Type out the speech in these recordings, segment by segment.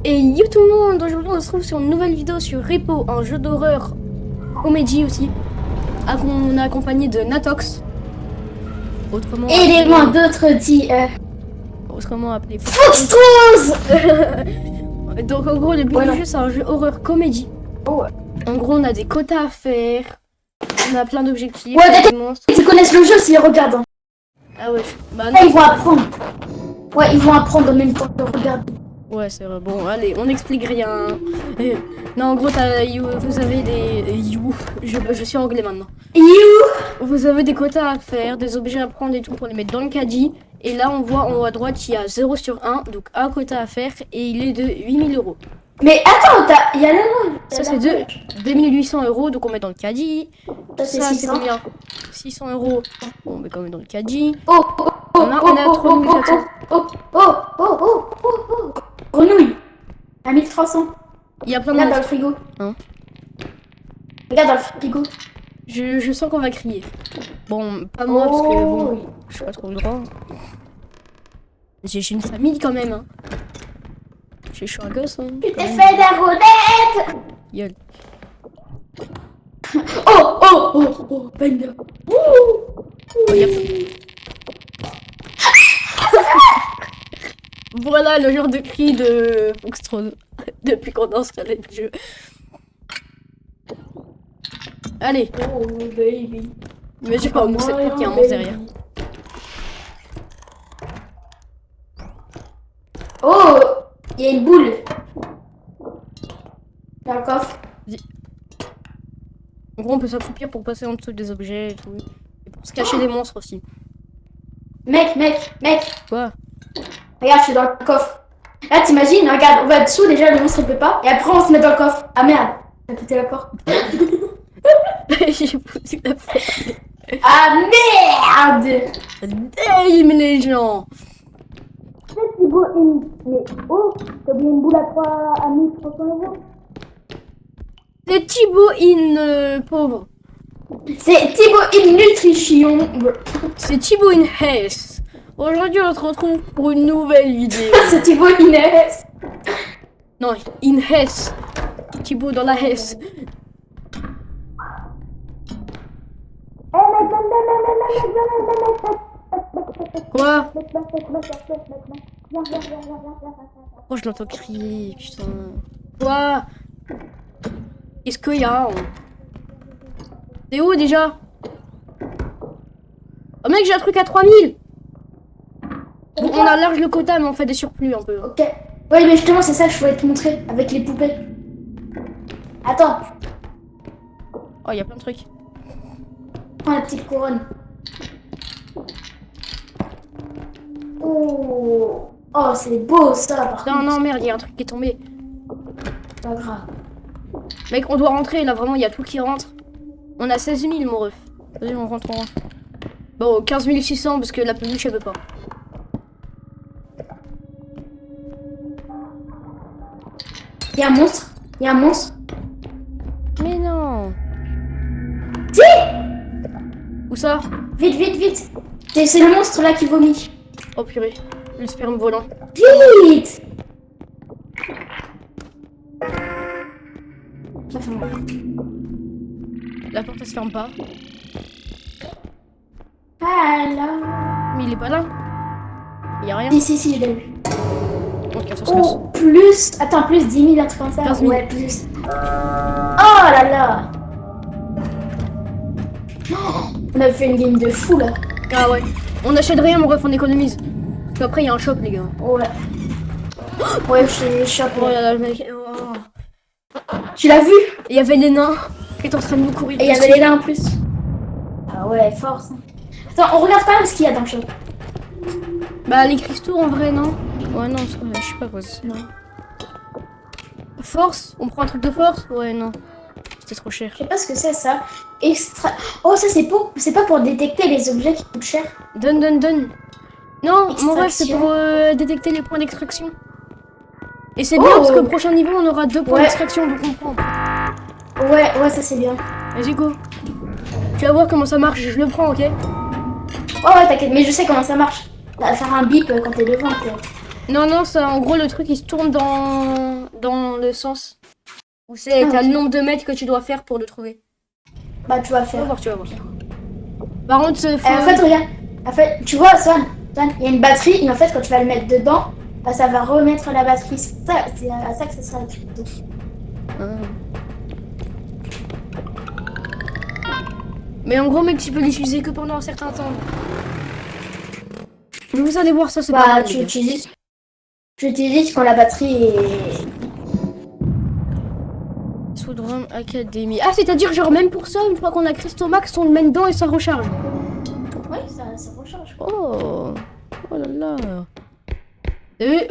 Et yo tout le monde, aujourd'hui on se retrouve sur une nouvelle vidéo sur Repo, un jeu d'horreur comédie aussi, on est accompagné de Natox, autrement élément d'autres dit autrement appelé Foxtrose. Donc en gros le but du jeu c'est un jeu horreur comédie. En gros on a des quotas à faire, on a plein d'objectifs, ouais, des monstres. ils connaissent le jeu s'ils regardent. Ah ouais, bah Là, ils vont apprendre. Ouais, ils vont apprendre en même temps que regarder. Ouais, c'est vrai. Bon, allez, on n'explique rien. Non, en gros, vous avez des... Je suis anglais maintenant. Vous avez des quotas à faire, des objets à prendre et tout pour les mettre dans le caddie. Et là, on voit en haut à droite, il y a 0 sur 1, donc un quota à faire, et il est de 8000 euros. Mais attends, il y a là. Ça, c'est 2800 euros, donc on met dans le caddie. Ça, c'est Ça, c'est 600. combien? 600 euros. Bon, on met quand même dans le caddie. Oh, On a 3400. Grenouille. À 1300. Il y a plein de Regarde dans le monstres. frigo. Hein? Regarde dans le frigo. Je sens qu'on va crier. Bon, pas moi, parce que bon, je suis pas trop le droit. J'ai une famille quand même. Hein. Je suis un gosse. Hein, Tu t'es fait des rodettes. Gueule. Oh, bang. Oh, y a... Voilà le genre de cri de Foxtrot depuis qu'on a installé le jeu. Allez. Oh, baby. Mais j'ai pas un monstre, qu'il y a un monstre derrière. Oh, il y a une boule. Dans le coffre. En gros, on peut s'accroupir pour passer en dessous des objets et tout. Et pour se cacher des monstres aussi. Mec. Quoi? Regarde, je suis dans le coffre. Là, t'imagines, regarde, on va dessous, déjà, le monstre ne peut pas. Et après, on se met dans le coffre. Ah merde, t'as pété la porte. J'ai foutu la porte. Ah merde. Damn les gens. C'est Thibaut mais oh, t'as oublié une boule à 1300 euros. C'est Thibaut pauvre. C'est Thibaut Nutrition. C'est Thibaut Hess. Aujourd'hui, on se retrouve pour une nouvelle vidéo. C'est Thibaut Inès. Non, Hess. Thibaut dans la Hesse. Quoi? Oh, je l'entends crier, putain. Quoi? Qu'est-ce qu'il y a? C'est où déjà? Oh mec, j'ai un truc à 3000. Bon, on a large le quota, mais on fait des surplus un peu. Ok. Oui, mais justement, c'est ça que je voulais te montrer avec les poupées. Attends, Oh, il y a plein de trucs. prends la petite couronne. Oh, c'est beau ça, par contre. Non, merde, il y a un truc qui est tombé. Pas grave. Mec, on doit rentrer, là, vraiment, il y a tout qui rentre. On a 16 000, mon ref. Vas-y, on rentre. Bon, 15 600, parce que la peluche, elle veut pas. Il y a un monstre. Mais non. Si. Où ça? Vite. C'est le monstre là qui vomit. Oh purée, le sperme volant. Vite. La porte, elle se ferme pas. Alors. Mais il est pas là. Il y a rien. Si, je l'ai vu. Ok, on se casse. Oh, plus. Attends, plus 10 000, un truc comme ça. 15 000. Ouais, plus. Oh là là. Oh, on a fait une game de fou là. Ah ouais. On achète rien, mon ref, on économise. Parce qu'après, il y a un shop, les gars. Ouais. Ouais, je suis un peu. Oh là là, le mec. Oh. Tu l'as vu? Il y avait les nains qui étaient en train de nous courir. Et il y avait les gars en plus. Ah ouais, force. Attends, on regarde pas ce qu'il y a dans le shop. Bah, les cristaux en vrai, non? Ouais, non, je sais pas quoi. Non. Force? On prend un truc de force? Ouais, non. C'était trop cher. Je sais pas ce que c'est ça. Extra. Oh, ça c'est pas pour détecter les objets qui coûtent cher. Donne. Non, mon rêve, c'est Extraction. pour détecter les points d'extraction. Et c'est bien parce que au prochain niveau, on aura 2 points d'extraction, donc on prend. Ouais, ça c'est bien. Vas-y, go. Tu vas voir comment ça marche, je le prends, ok? Ouais, t'inquiète, mais je sais comment ça marche. Ça va faire un bip quand t'es devant. Non, ça, en gros, le truc, il se tourne dans dans le sens où c'est Ah, t'as ok. le nombre de mètres que tu dois faire pour le trouver. Bah, tu vas Tu vas faire. voir, tu vas voir. Par contre, Et en fait, regarde. En fait, tu vois, Swan, il y a une batterie, et en fait, quand tu vas le mettre dedans, bah, ça va remettre la batterie. C'est à ça que ça sera écrit. Mais en gros, mec, tu peux l'utiliser que pendant un certain temps. Mais vous allez voir, ça c'est pas Bah, mal. tu les gars. utilises quand la batterie est. Soudrum Academy. Ah, c'est-à-dire, genre, même pour ça, une fois qu'on a Christomax, on le met dedans et ça recharge. Oui, ça recharge. Oh, oh là là.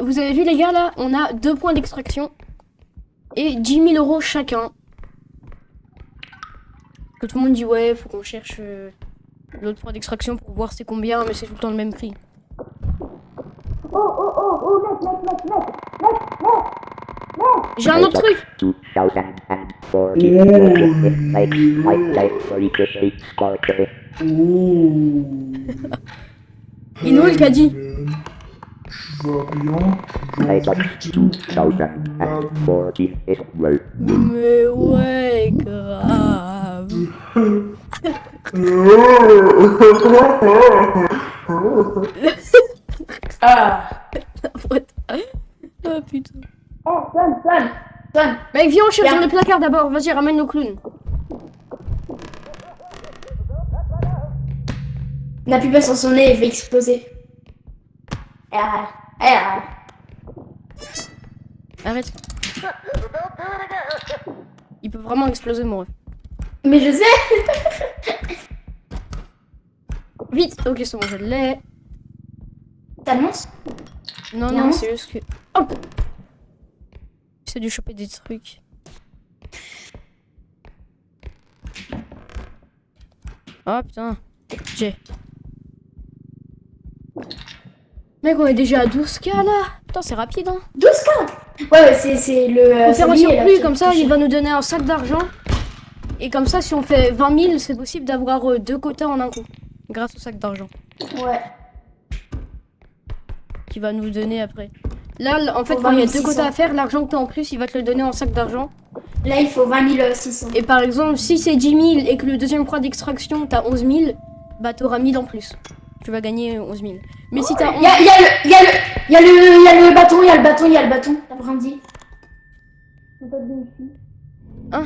Vous avez vu, les gars, là, on a 2 points d'extraction et 10 000 euros chacun. Que tout le monde dit, ouais, faut qu'on cherche l'autre point d'extraction pour voir c'est combien, mais c'est tout le temps le même prix. Oh, mec. J'ai un autre truc. 2040 like my life story started. Inoul qui a dit. Tu vas bien? I got 2040 as well. Mais ouais, grave. Ah. Oh putain. Oh, Swan. Mec, viens, on cherche Viens. dans les placards d'abord. Vas-y, ramène nos clowns. On appuie pas sur son nez, il fait exploser. Arrête. Il peut vraiment exploser, mon ref. Mais je sais. Vite. Ok, c'est bon, je l'ai. T'annonces? Non, Non. non, c'est juste que... Hop. J'essaie de choper des trucs. Oh putain. J'ai. Mec, on est déjà à 12K là. Putain, c'est rapide hein. 12K. Ouais, c'est le. On fait un celui, là, surplus, qui- comme ça, qui- il va nous donner un sac d'argent. Et comme ça, si on fait 20 000, c'est possible d'avoir 2 quotas en un coup. Grâce au sac d'argent. Ouais. Qui va nous donner après. Là, en fait, Pour quand il y a 2 2600. quotas à faire, l'argent que t'as en plus, il va te le donner en sac d'argent. Là, il faut 20 600. Et par exemple, si c'est 10 000 et que le deuxième point d'extraction, t'as 11 000, bah t'auras 1000 en plus. Tu vas gagner 11 000. Mais si t'as 11 Il y a le bâton, il y a le bâton. T'as brandi. Hein?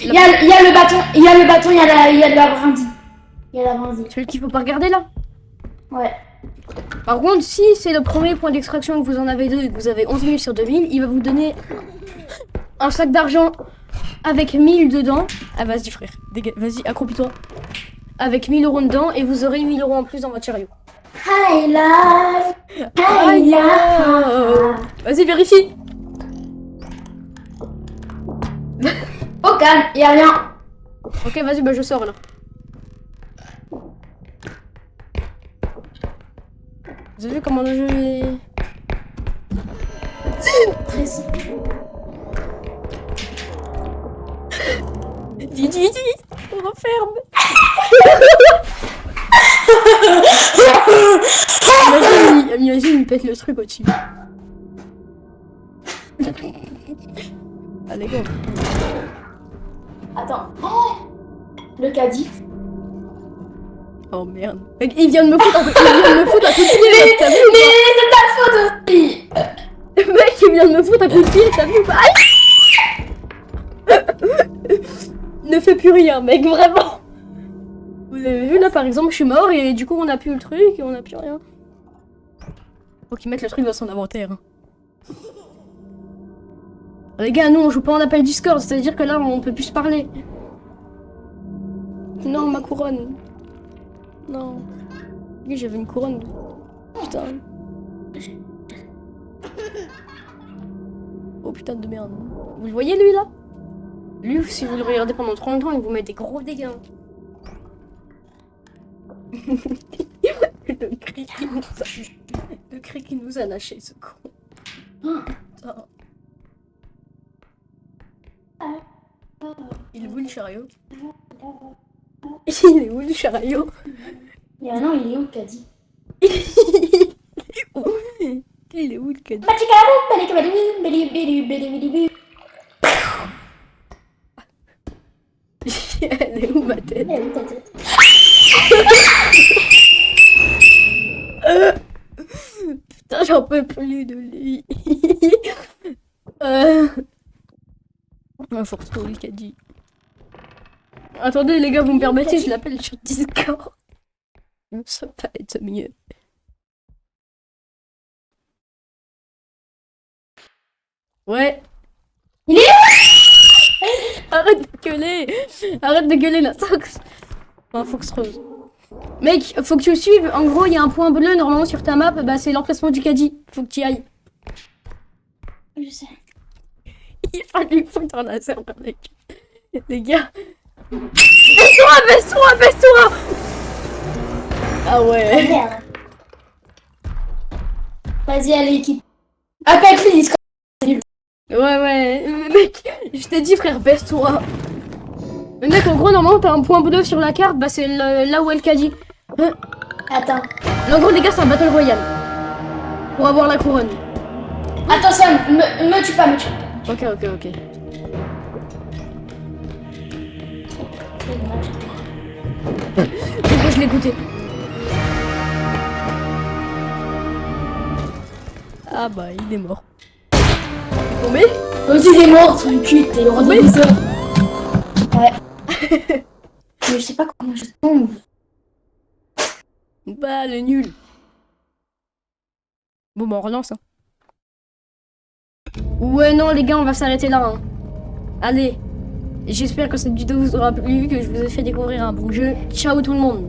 Il y a le bâton, il y a la brindille. Il y a la brindille. celui qu'il faut pas regarder là. Ouais. Par contre, si c'est le premier point d'extraction et que vous en avez 2 et que vous avez 11 000 sur 2000, il va vous donner un sac d'argent avec 1000 dedans. Ah vas-y frère, vas-y accroupis-toi. Avec 1000 euros dedans et vous aurez 1000 euros en plus dans votre chariot. Hi love. Hi love. Vas-y vérifie. Au calme, il y a rien. Ok vas-y bah je sors là. Vous avez vu comment le jeu est... Très simple. Vite, vite, vite. On referme. imagine, il pète le truc au-dessus. Allez, go. Attends. Oh, le caddie. Oh merde. Mec, il vient de me foutre à coup de pied, t'as vu ou Mais c'est ta faute aussi. pas? Mec, il vient de me foutre à coup de pied, t'as vu ou pas? Aïe. Ne fais plus rien, mec, vraiment. Vous avez vu, là, par exemple, je suis mort et du coup, on a plus le truc et on a plus rien. Faut qu'il mette le truc dans son inventaire. Les gars, nous, on joue pas en appel Discord, c'est-à-dire que là, on peut plus se parler. Non, ma couronne. Non. Oui, j'avais une couronne. Putain. Oh putain de merde. Vous le voyez lui là? Lui, si vous le regardez pendant trop longtemps, il vous met des gros dégâts. Le cri qui nous a lâché ce con. Putain. Il est où le chariot? Il est où le chariot? Non, il est où le caddie? Il est où le cadeau? Elle est où ma tête? Elle est où ta tête? Putain, j'en peux plus de lui. Faut retrouver le caddie. Attendez les gars, vous me permettez, je l'appelle sur Discord. Ça va être mieux. Ouais. Il est Arrête de gueuler. Arrête de gueuler la Fox. Enfin, Fox Rose. Mec, faut que tu suives. En gros, il y a un point bleu normalement sur ta map. Bah, c'est l'emplacement du caddie. Faut que tu y ailles. Je sais. Il fallait lui foutre un laser, mec. Les gars. Baisse-toi. Ah Oh ouais. merde. Vas-y, allez, quitte. Appelle-lui Discord. Ouais. Mec, je t'ai dit, frère, baisse-toi. Mais mec, en gros, normalement, t'as un point bleu sur la carte. Bah, c'est là où est le caddie. Attends. Mais en gros, les gars, c'est un battle royal. Pour avoir la couronne. Attends, Sam, me tue pas, me tue pas. Ok. Pourquoi je l'ai goûté? Ah bah, il est mort. Tombé? Vas-y, il est mort, son cul, t'es le roi Oui. des hommes. Ouais. Mais je sais pas comment je tombe. Bah, le nul. Bon, bah, on relance. Hein. Ouais, non, les gars, on va s'arrêter là. Hein. Allez. J'espère que cette vidéo vous aura plu, que je vous ai fait découvrir un bon jeu. Ciao tout le monde.